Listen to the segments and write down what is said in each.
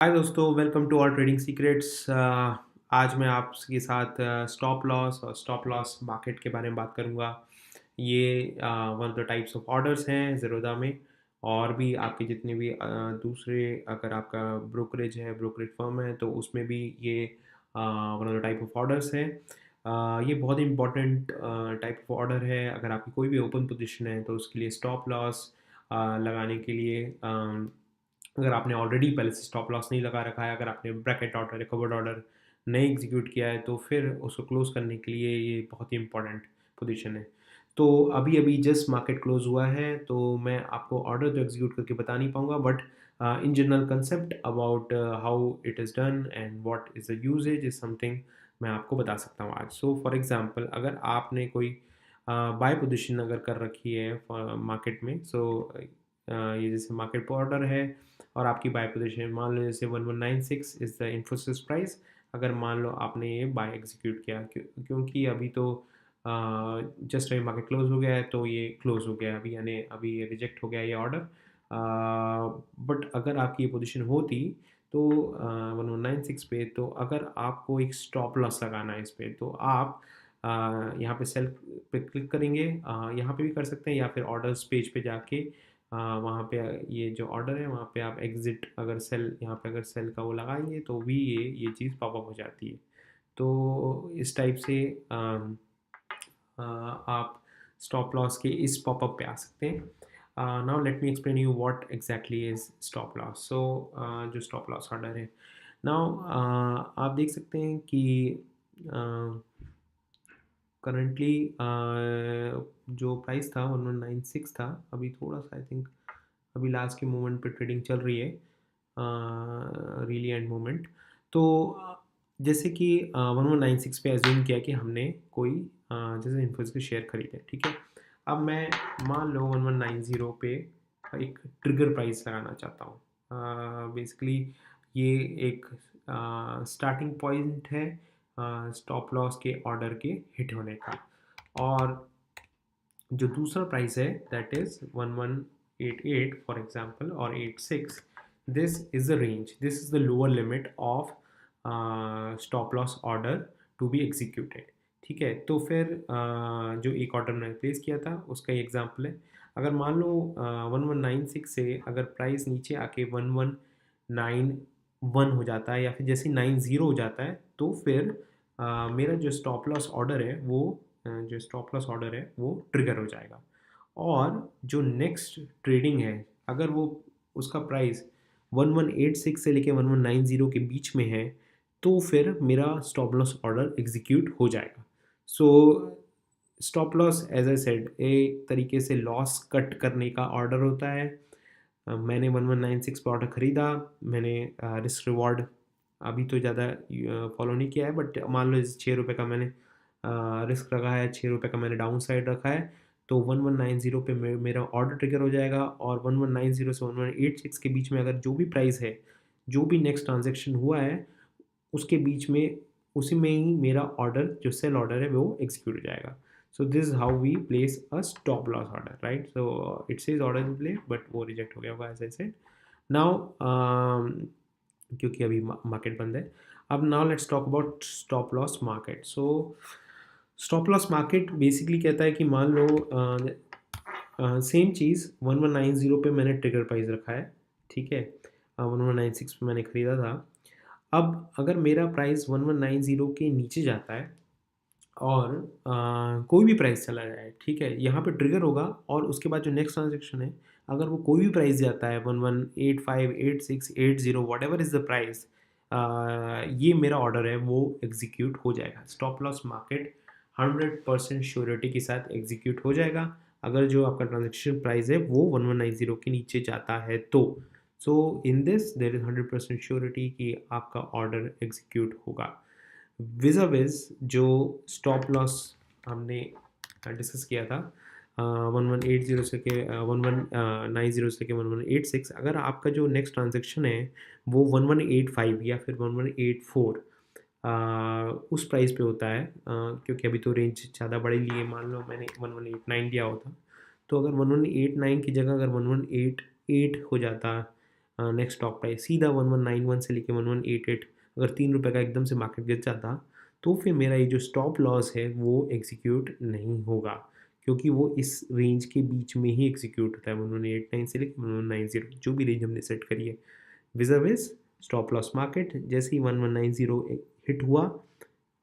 हाय दोस्तों, welcome to our trading secrets. आज मैं आपके साथ स्टॉप लॉस और स्टॉप लॉस मार्केट के बारे में बात करूंगा। ये one of the types of orders हैं ज़ेरोधा में। और भी आपके जितने भी दूसरे, अगर आपका ब्रोकरेज है, ब्रोकरेज फर्म है, तो उसमें भी ये one of the type of orders हैं। ये बहुत इंपॉर्टेंट टाइप ऑफ ऑर्डर है। अगर आपकी कोई भी ओपन पोजीशन है तो उसके लिए स्टॉप लॉस लगाने के लिए, अगर आपने ऑलरेडी पहले से स्टॉप लॉस नहीं लगा रखा है, अगर आपने ब्रैकेट ऑर्डर या कवर्ड ऑर्डर नहीं एग्जीक्यूट किया है, तो फिर उसको क्लोज करने के लिए ये बहुत ही इंपॉर्टेंट पोजीशन है। तो अभी अभी जस्ट मार्केट क्लोज हुआ है, तो मैं आपको ऑर्डर तो एग्जीक्यूट करके बता नहीं पाऊंगा, but in general concept about how it is done and what is the usages is something मैं आपको बता सकता हूँ आज। सो फॉर एग्जांपल, अगर आपने कोई बाय पोजीशन अगर कर रखी है मार्केट में, सो ये जैसे मार्केट पर ऑर्डर है और आपकी बाय पोजीशन मान लो जैसे 1196 इज़ द इन्फोसिस प्राइस। अगर मान लो आपने ये बाय एग्जीक्यूट किया, क्योंकि अभी तो जस्ट अभी मार्केट क्लोज हो गया है, तो ये क्लोज हो गया है अभी, यानी अभी रिजेक्ट हो गया ये ऑर्डर। बट अगर आपकी ये पोजीशन होती तो 1196 पे, तो अगर आपको एक स्टॉप लॉस लगाना है इस पे, तो आप यहाँ पे सेल पे क्लिक करेंगे। यहाँ पे भी कर सकते हैं, या फिर ऑर्डर्स पेज पे जाके वहाँ पे ये जो ऑर्डर है वहाँ पे आप एग्जिट, अगर सेल यहाँ पे अगर सेल का वो लगाएंगे तो भी ये चीज़ पॉपअप हो जाती है। तो इस टाइप से आप स्टॉप लॉस के इस पॉपअप पे आ सकते हैं। Now let me explain you what exactly is stop loss. So जो स्टॉप लॉस ऑर्डर है, नाउ आप देख सकते हैं कि करंटली जो प्राइस था 1196 था। अभी थोड़ा सा आई थिंक अभी लास्ट के मोमेंट पे ट्रेडिंग चल रही है, रियली एंड मोमेंट। तो जैसे कि 1196 पे एज्यूम किया कि हमने कोई जैसे इन्फोसिस के शेयर खरीदे, ठीक है। अब मैं मान लो 1190 पे एक ट्रिगर प्राइस लगाना चाहता हूँ। बेसिकली ये एक स्टार्टिंग पॉइंट है स्टॉप लॉस के ऑर्डर के हिट होने का। और जो दूसरा प्राइस है दैट इज 1188 फॉर एग्जांपल, और 86, this is the range, this is the lower limit of stop loss order to be executed. ठीक है, तो फिर जो एक ऑर्डर मैंने प्लेस किया था उसका ये एग्जांपल है। अगर मान लो 1196 से अगर प्राइस नीचे आके 1191 हो जाता है, या फिर जैसे 90 हो जाता है, तो फिर मेरा जो स्टॉप लॉस ऑर्डर है वो जो स्टॉप लॉस ऑर्डर है वो ट्रिगर हो जाएगा। और जो नेक्स्ट ट्रेडिंग है, अगर वो उसका प्राइस 1186 से लेके 1190 के बीच में है, तो फिर मेरा स्टॉप लॉस ऑर्डर एग्जीक्यूट हो जाएगा। So stop loss as I said एक तरीके से लॉस कट करने का ऑर्डर होता है। मैंने 1196 पे ऑर्डर ख़रीदा, मैंने रिस्क रिवॉर्ड अभी तो ज़्यादा फॉलो नहीं किया है, बट मान लो इस 6 रुपये का मैंने रिस्क रखा है, 6 रुपये का मैंने डाउन साइड रखा है, तो 1190 पे मेरा ऑर्डर ट्रिगर हो जाएगा। और 1190 से 1186 के बीच में अगर जो भी प्राइस है, जो भी नेक्स्ट ट्रांजेक्शन हुआ है, उसके बीच में उसी में ही मेरा ऑर्डर जो सेल ऑर्डर है वो एग्जीक्यूट हो जाएगा। So this is how we place a stop loss order, right. So it says order in play, but वो रिजेक्ट हो गया होगा एज आई सेड। नाउ क्योंकि अभी मार्केट बंद है। अब now let's talk about stop loss market. So stop loss market basically कहता है कि मान लो सेम चीज़ 1190 पे मैंने ट्रिगर प्राइस रखा है, ठीक है। 1196 पे मैंने ख़रीदा था। अब अगर मेरा प्राइस 1190 के नीचे जाता है और कोई भी प्राइस चला जाए, ठीक है, यहाँ पे ट्रिगर होगा, और उसके बाद जो नेक्स्ट ट्रांजेक्शन है, अगर वो कोई भी प्राइस जाता है 1185, 86, 80, what ever is the price, ये मेरा ऑर्डर है वो एग्जीक्यूट हो जाएगा। स्टॉप लॉस मार्केट 100% श्योरिटी के साथ एग्जीक्यूट हो जाएगा अगर जो आपका ट्रांजेक्शन प्राइस है वो 1190 के नीचे जाता है तो। So in this there is 100% surety कि आपका ऑर्डर एग्जीक्यूट होगा। विज़ जो स्टॉप लॉस हमने डिस्कस किया था 1180 से के 1190 से के 1186, अगर आपका जो नेक्स्ट ट्रांजेक्शन है वो 1185 या फिर 1184 उस प्राइस पे होता है, क्योंकि अभी तो रेंज ज़्यादा बड़े लिए, मान लो मैंने 1189 दिया होता, तो अगर 1189 की जगह अगर 1188 हो जाता, नेक्स्ट स्टॉक प्राइस सीधा 1191 से लेके 1188, अगर 3 रुपये का एकदम से मार्केट गिर जाता तो फिर मेरा ये जो स्टॉप लॉस है वो एग्जीक्यूट नहीं होगा, क्योंकि वो इस रेंज के बीच में ही एग्जीक्यूट होता है, 1189 से लेकर 1190 जो भी रेंज हमने सेट करी है। विज़ स्टॉप लॉस मार्केट जैसे ही 1190 हिट हुआ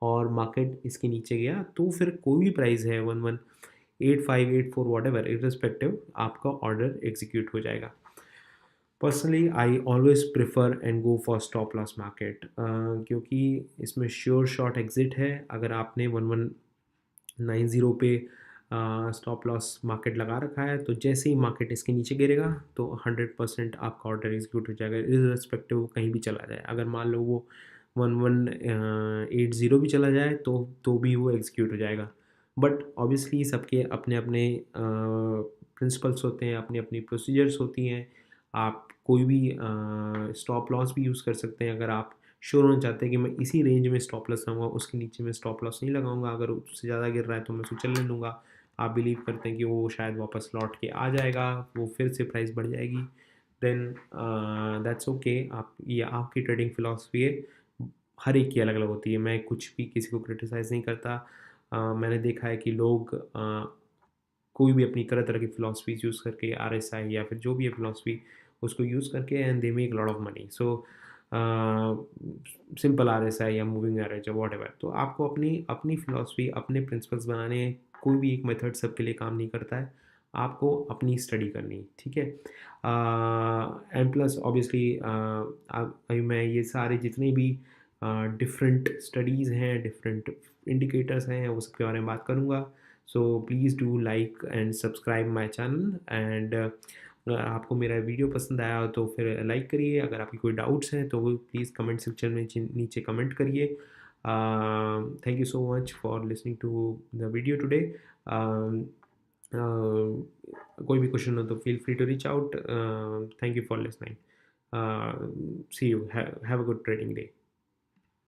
और मार्केट इसके नीचे गया तो फिर कोई भी प्राइस है 118584 वॉट एवर इररिस्पेक्टिव आपका ऑर्डर एग्जीक्यूट हो जाएगा। Personally I always prefer and go for stop loss market, क्योंकि इसमें श्योर शॉर्ट एग्जिट है। अगर आपने 1190 पे स्टॉप लॉस मार्केट लगा रखा है तो जैसे ही मार्केट इसके नीचे गिरेगा तो 100% आपका ऑर्डर एग्जीक्यूट हो जाएगा, इररिस्पेक्टिव कहीं भी चला जाए। अगर मान लो वो 1180 भी चला जाए तो भी वो एग्जीक्यूट हो जाएगा। बट ऑब्वियसली सबके अपने अपने प्रिंसिपल्स होते हैं, अपनी अपनी प्रोसीजर्स होती हैं। आप कोई भी स्टॉप लॉस भी यूज़ कर सकते हैं। अगर आप श्योर होना चाहते हैं कि मैं इसी रेंज में स्टॉप लॉस लगाऊंगा, उसके नीचे मैं स्टॉप लॉस नहीं लगाऊंगा, अगर उससे ज़्यादा गिर रहा है तो मैं उसे चलने दूंगा। आप बिलीव करते हैं कि वो शायद वापस लौट के आ जाएगा, वो फिर से प्राइस बढ़ जाएगी, देन दैट्स ओके। आप ये आपकी ट्रेडिंग फिलॉसफी है, हर एक की अलग अलग होती है। मैं कुछ भी किसी को क्रिटिसाइज़ नहीं करता। मैंने देखा है कि लोग कोई भी अपनी तरह तरह की फ़िलासफ़ीज़ यूज़ करके आरएसआई या फिर जो भी है फ़िलासफ़ी उसको यूज़ करके and they make lot of money. So simple RSI या मूविंग एवरेज या व्हाटएवर। तो आपको अपनी अपनी फ़िलासफ़ी अपने प्रिंसिपल्स बनाने हैं। कोई भी एक मेथड सबके लिए काम नहीं करता है, आपको अपनी स्टडी करनी है, ठीक है। एंड प्लस ऑब्वियसली मैं ये सारे जितने भी डिफरेंट स्टडीज़ हैं, डिफरेंट इंडिकेटर्स हैं, वो सबके बारे में बात करूँगा। So please do like and subscribe my channel and अगर आपको मेरा वीडियो पसंद आया हो तो फिर लाइक करिए। अगर आपकी कोई डाउट्स हैं तो वो प्लीज़ कमेंट सेक्शन में नीचे कमेंट करिए। Thank you so much for listening to the video today. कोई भी क्वेश्चन हो तो feel free to reach out. Thank you for listening. See you, have a good trading day.